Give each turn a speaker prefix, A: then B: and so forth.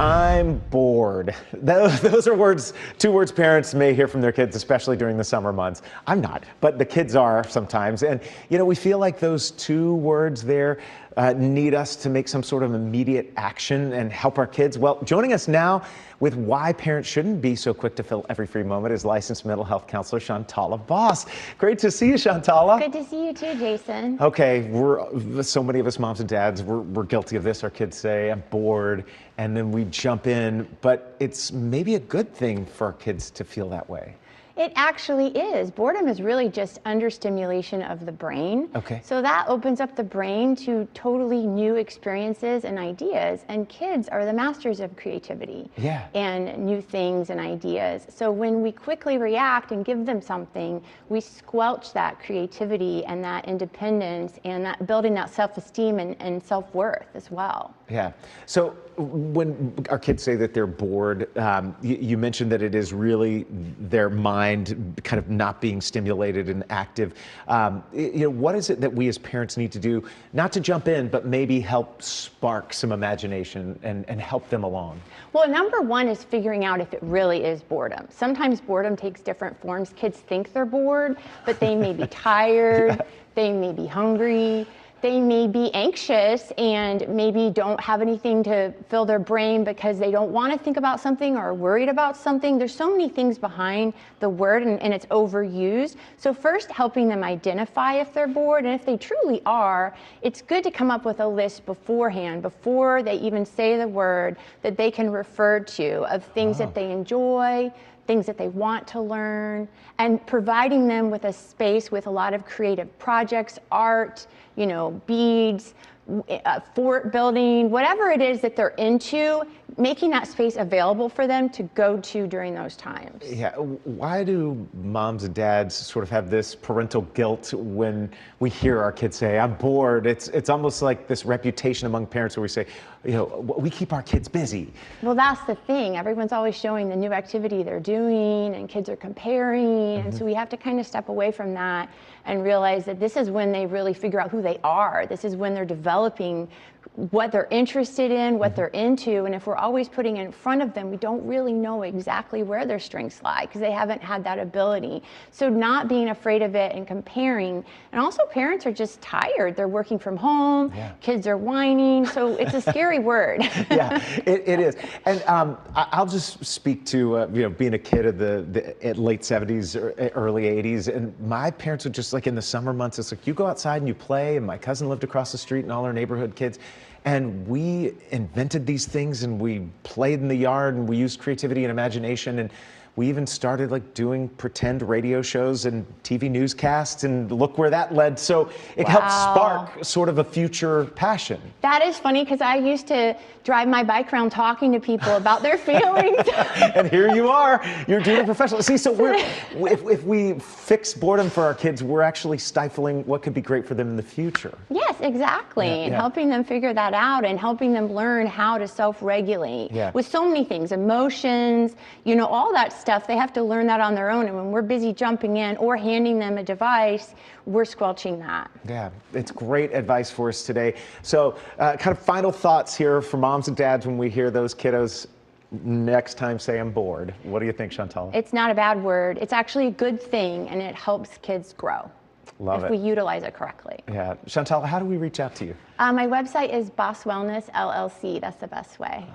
A: I'm bored. Those are words, two words parents may hear from their kids, especially during the summer months. I'm not, but the kids are sometimes. And, you know, we feel like those two words there need us to make some sort of immediate action and help our kids. Well, joining us now with why parents shouldn't be so quick to fill every free moment is licensed mental health counselor Shantala Boss. Great to see you, Shantala.
B: Good to see you too, Jason.
A: Okay, so many of us moms and dads, we're guilty of this. Our kids say, I'm bored, and then we jump in, but it's maybe a good thing for our kids to feel that way.
B: It actually is. Boredom is really just understimulation of the brain.
A: Okay.
B: So that opens up the brain to totally new experiences and ideas. And kids are the masters of creativity.
A: Yeah.
B: And new things and ideas. So when we quickly react and give them something, we squelch that creativity and that independence and that building that self-esteem and self-worth as well.
A: Yeah. So when our kids say that they're bored, you mentioned that it is really their mind kind of not being stimulated and active. You know, what is it that we as parents need to do, not to jump in, but maybe help spark some imagination and help them along?
B: Well, number one is figuring out if it really is boredom. Sometimes boredom takes different forms. Kids think they're bored, but they may be tired, yeah. They may be hungry. They may be anxious and maybe don't have anything to fill their brain because they don't want to think about something or are worried about something. There's so many things behind the word and it's overused. So first, helping them identify if they're bored, and if they truly are, it's good to come up with a list beforehand, before they even say the word, that they can refer to of things that they enjoy, things that they want to learn, and providing them with a space with a lot of creative projects, art, you know, beads, fort building, whatever it is that they're into, making that space available for them to go to during those times.
A: Yeah, why do moms and dads sort of have this parental guilt when we hear our kids say, I'm bored? It's almost like this reputation among parents where we say, you know, we keep our kids busy.
B: Well, that's the thing. Everyone's always showing the new activity they're doing and kids are comparing. And so we have to kind of step away from that and realize that this is when they really figure out who they are. This is when they're developing what they're interested in, what they're into. And if we're always putting it in front of them, we don't really know exactly where their strengths lie because they haven't had that ability. So not being afraid of it and comparing. And also parents are just tired. They're working from home, kids are whining. So it's a scary word.
A: Yeah, it is. And I'll just speak to, you know, being a kid of the late 70s, or early 80s. And my parents would just, like, in the summer months, it's like, you go outside and you play. And my cousin lived across the street and all our neighborhood kids. And we invented these things and we played in the yard and we used creativity and imagination. And we even started like doing pretend radio shows and TV newscasts, and look where that led. So it helped spark sort of a future passion.
B: That is funny because I used to drive my bike around talking to people about their feelings.
A: And here you are, you're doing it professionally. See, so if we fix boredom for our kids, we're actually stifling what could be great for them in the future.
B: Yes, exactly. And helping them figure that out and helping them learn how to self-regulate with so many things, emotions, you know, all that stuff. They have to learn that on their own. And when we're busy jumping in or handing them a device, we're squelching that. Yeah,
A: it's great advice for us today. So kind of final thoughts here for moms and dads when we hear those kiddos next time say I'm bored. What do you think, Shantala?
B: It's not a bad word. It's actually a good thing, and it helps kids grow.
A: Love it.
B: If we utilize it correctly.
A: Yeah. Shantala, how do we reach out to you?
B: My website is Boss Wellness LLC. That's the best way.